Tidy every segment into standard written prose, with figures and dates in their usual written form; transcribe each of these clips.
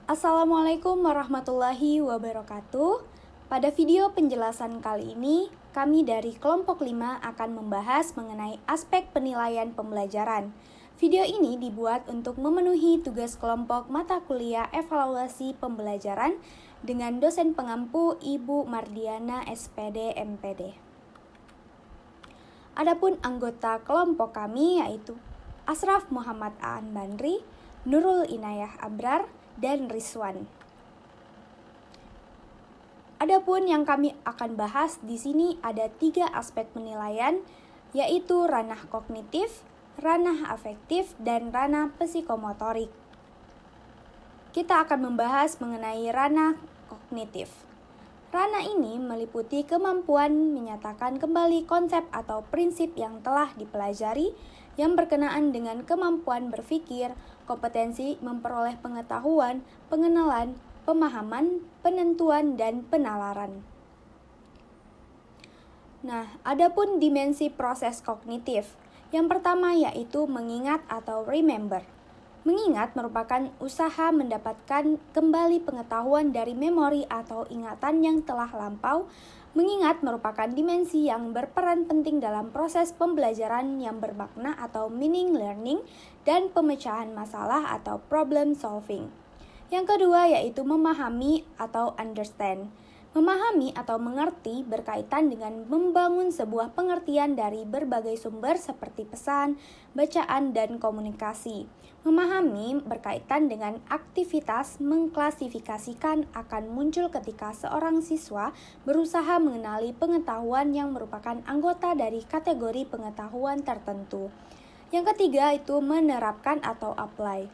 Assalamualaikum warahmatullahi wabarakatuh. Pada video penjelasan kali ini, kami dari kelompok 5 akan membahas mengenai aspek penilaian pembelajaran. Video ini dibuat untuk memenuhi tugas kelompok mata kuliah evaluasi pembelajaran dengan dosen pengampu Ibu Mardiana SPD MPD. Adapun anggota kelompok kami yaitu Asraf Muhammad Aan Bandri, Nurul Inayah Abrar, dan Rizwan. Adapun yang kami akan bahas di sini ada 3 aspek penilaian, yaitu ranah kognitif, ranah afektif, dan ranah psikomotorik. Kita akan membahas mengenai ranah kognitif. Ranah ini meliputi kemampuan menyatakan kembali konsep atau prinsip yang telah dipelajari yang berkenaan dengan kemampuan berpikir, kompetensi memperoleh pengetahuan, pengenalan, pemahaman, penentuan, dan penalaran. Nah, adapun dimensi proses kognitif. Yang pertama yaitu mengingat atau remember. Mengingat merupakan usaha mendapatkan kembali pengetahuan dari memori atau ingatan yang telah lampau. Mengingat merupakan dimensi yang berperan penting dalam proses pembelajaran yang bermakna atau meaning learning dan pemecahan masalah atau problem solving. Yang kedua yaitu memahami atau understand. Memahami atau mengerti berkaitan dengan membangun sebuah pengertian dari berbagai sumber seperti pesan, bacaan, dan komunikasi. Memahami berkaitan dengan aktivitas mengklasifikasikan akan muncul ketika seorang siswa berusaha mengenali pengetahuan yang merupakan anggota dari kategori pengetahuan tertentu. Yang ketiga itu menerapkan atau apply.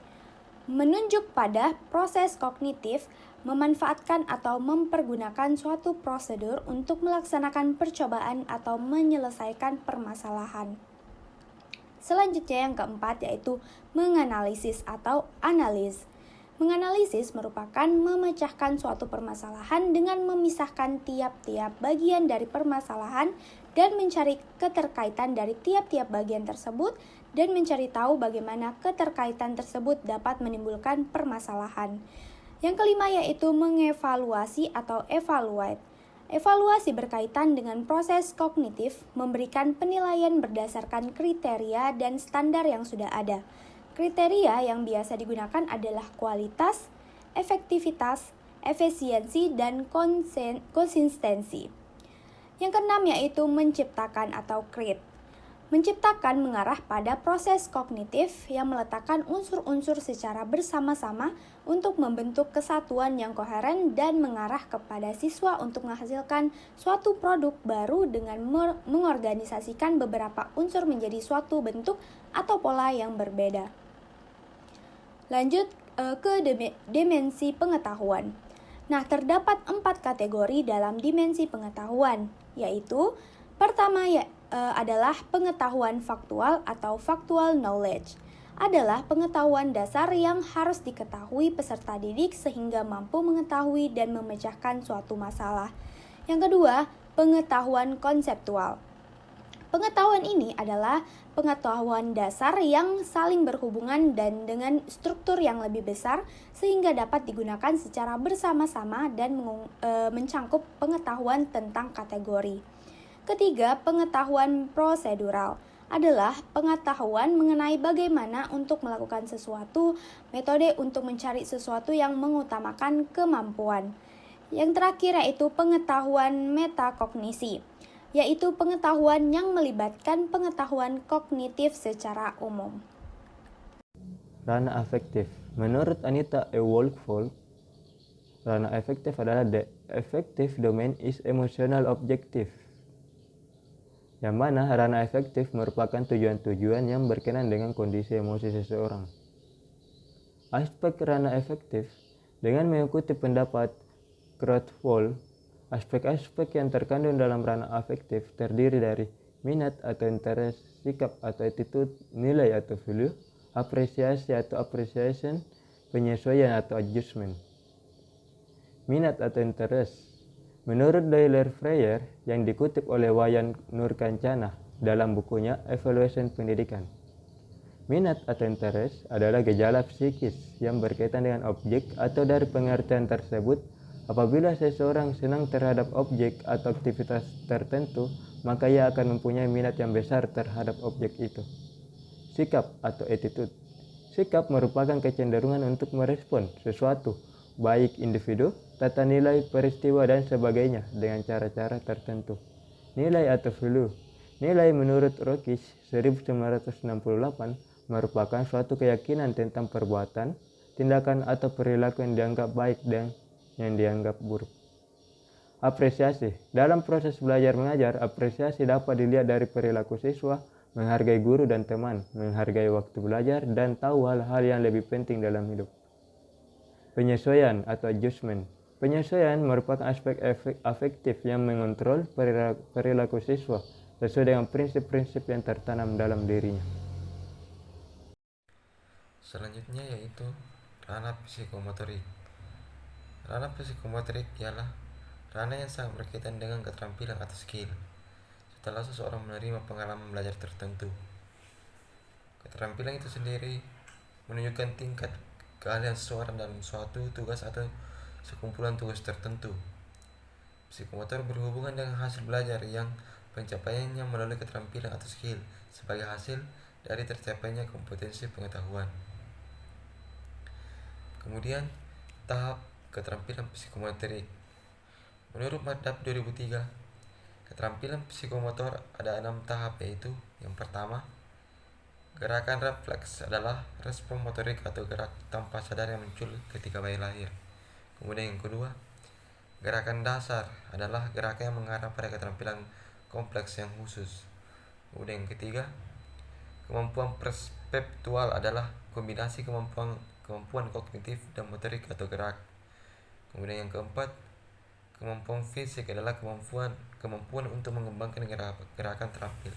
Menunjuk pada proses kognitif, memanfaatkan atau mempergunakan suatu prosedur untuk melaksanakan percobaan atau menyelesaikan permasalahan. Selanjutnya yang keempat yaitu menganalisis atau analis. Menganalisis merupakan memecahkan suatu permasalahan dengan memisahkan tiap-tiap bagian dari permasalahan dan mencari keterkaitan dari tiap-tiap bagian tersebut dan mencari tahu bagaimana keterkaitan tersebut dapat menimbulkan permasalahan. Yang kelima yaitu mengevaluasi atau evaluate. Evaluasi berkaitan dengan proses kognitif, memberikan penilaian berdasarkan kriteria dan standar yang sudah ada. Kriteria yang biasa digunakan adalah kualitas, efektivitas, efisiensi, dan konsistensi. Yang keenam yaitu menciptakan atau create. Menciptakan mengarah pada proses kognitif yang meletakkan unsur-unsur secara bersama-sama untuk membentuk kesatuan yang koheren dan mengarah kepada siswa untuk menghasilkan suatu produk baru dengan mengorganisasikan beberapa unsur menjadi suatu bentuk atau pola yang berbeda. Lanjut ke dimensi pengetahuan. Nah, terdapat 4 kategori dalam dimensi pengetahuan, yaitu pertama adalah pengetahuan faktual atau factual knowledge. Adalah pengetahuan dasar yang harus diketahui peserta didik sehingga mampu mengetahui dan memecahkan suatu masalah. Yang kedua, pengetahuan konseptual. Pengetahuan ini adalah pengetahuan dasar yang saling berhubungan dan dengan struktur yang lebih besar sehingga dapat digunakan secara bersama-sama dan mencangkup pengetahuan tentang kategori. Ketiga, pengetahuan prosedural adalah pengetahuan mengenai bagaimana untuk melakukan sesuatu, metode untuk mencari sesuatu yang mengutamakan kemampuan. Yang terakhir yaitu pengetahuan metakognisi, yaitu pengetahuan yang melibatkan pengetahuan kognitif secara umum. Ranah afektif. Menurut Anita E. Wolfhold, ranah afektif adalah the affective domain is emotional objective. Yang mana ranah afektif merupakan tujuan-tujuan yang berkenaan dengan kondisi emosi seseorang. Aspek ranah afektif dengan mengikuti pendapat Krathwohl, aspek-aspek yang terkandung dalam ranah afektif terdiri dari minat atau interest, sikap atau attitude, nilai atau value, apresiasi atau appreciation, penyesuaian atau adjustment. Minat atau interest. Menurut Doyle Freyer yang dikutip oleh Wayan Nurkancana dalam bukunya Evaluation Pendidikan, Minat atau interest adalah gejala psikis yang berkaitan dengan objek atau dari pengertian tersebut, apabila seseorang senang terhadap objek atau aktivitas tertentu, maka ia akan mempunyai minat yang besar terhadap objek itu. Sikap atau attitude. Sikap merupakan kecenderungan untuk merespon sesuatu, baik individu, tata nilai, peristiwa, dan sebagainya dengan cara-cara tertentu. Nilai atau value. Nilai menurut Rokish 1968 merupakan suatu keyakinan tentang perbuatan, tindakan, atau perilaku yang dianggap baik dan yang dianggap buruk. Apresiasi. Dalam proses belajar mengajar, apresiasi dapat dilihat dari perilaku siswa, menghargai guru dan teman, menghargai waktu belajar, dan tahu hal-hal yang lebih penting dalam hidup. Penyesuaian atau adjustment. Penyesuaian merupakan aspek afektif yang mengontrol perilaku siswa sesuai dengan prinsip-prinsip yang tertanam dalam dirinya. Selanjutnya yaitu ranah psikomotorik. Ranah psikomotorik ialah ranah yang sangat berkaitan dengan keterampilan atau skill setelah seseorang menerima pengalaman belajar tertentu. Keterampilan itu sendiri menunjukkan tingkat keahlian seseorang dalam suatu tugas atau sekumpulan tugas tertentu. Psikomotor berhubungan dengan hasil belajar yang pencapaiannya melalui keterampilan atau skill sebagai hasil dari tercapainya kompetensi pengetahuan. Kemudian tahap keterampilan psikomotorik. Menurut Madhab 2003, keterampilan psikomotor ada 6 tahap, yaitu yang pertama, gerakan refleks adalah respon motorik atau gerak tanpa sadar yang muncul ketika bayi lahir. Kemudian yang kedua, gerakan dasar adalah gerakan yang mengarah pada keterampilan kompleks yang khusus. Kemudian yang ketiga, kemampuan perseptual adalah kombinasi kemampuan kognitif dan motorik atau gerak. Kemudian yang keempat, kemampuan fisik adalah kemampuan untuk mengembangkan gerakan terampil.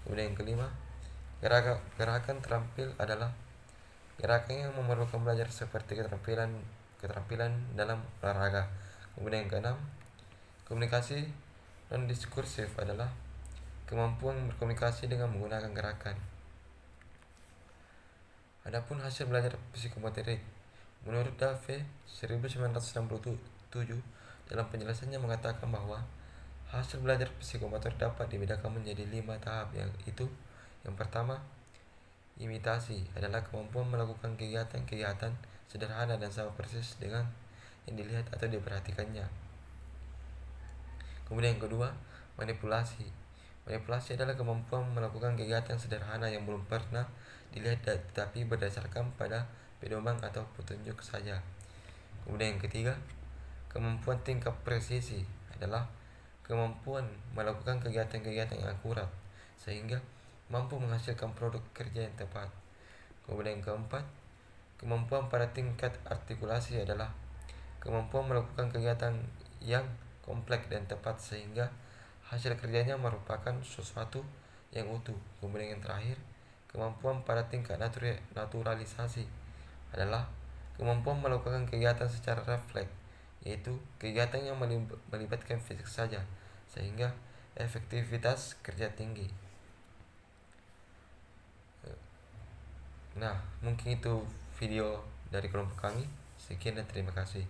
Kemudian yang kelima, gerakan terampil adalah gerakan yang memerlukan belajar seperti keterampilan dalam olahraga. Kemudian yang keenam, komunikasi non diskursif adalah kemampuan berkomunikasi dengan menggunakan gerakan. Adapun hasil belajar psikomotorik, menurut Dave 1967 dalam penjelasannya mengatakan bahwa hasil belajar psikomotor dapat dibedakan menjadi 5 tahap, yaitu yang pertama, imitasi adalah kemampuan melakukan kegiatan-kegiatan sederhana dan sama persis dengan yang dilihat atau diperhatikannya. Kemudian yang kedua, manipulasi. Manipulasi adalah kemampuan melakukan kegiatan sederhana yang belum pernah dilihat tetapi berdasarkan pada pedoman atau petunjuk saja. Kemudian yang ketiga, kemampuan tingkat presisi adalah kemampuan melakukan kegiatan-kegiatan yang akurat sehingga mampu menghasilkan produk kerja yang tepat. Kemudian yang keempat, kemampuan pada tingkat artikulasi adalah kemampuan melakukan kegiatan yang kompleks dan tepat sehingga hasil kerjanya merupakan sesuatu yang utuh. Kemudian yang terakhir, kemampuan pada tingkat naturalisasi adalah kemampuan melakukan kegiatan secara refleks, yaitu kegiatan yang melibatkan fisik saja sehingga efektivitas kerja tinggi. Nah, mungkin itu video dari kelompok kami. Sekian dan terima kasih.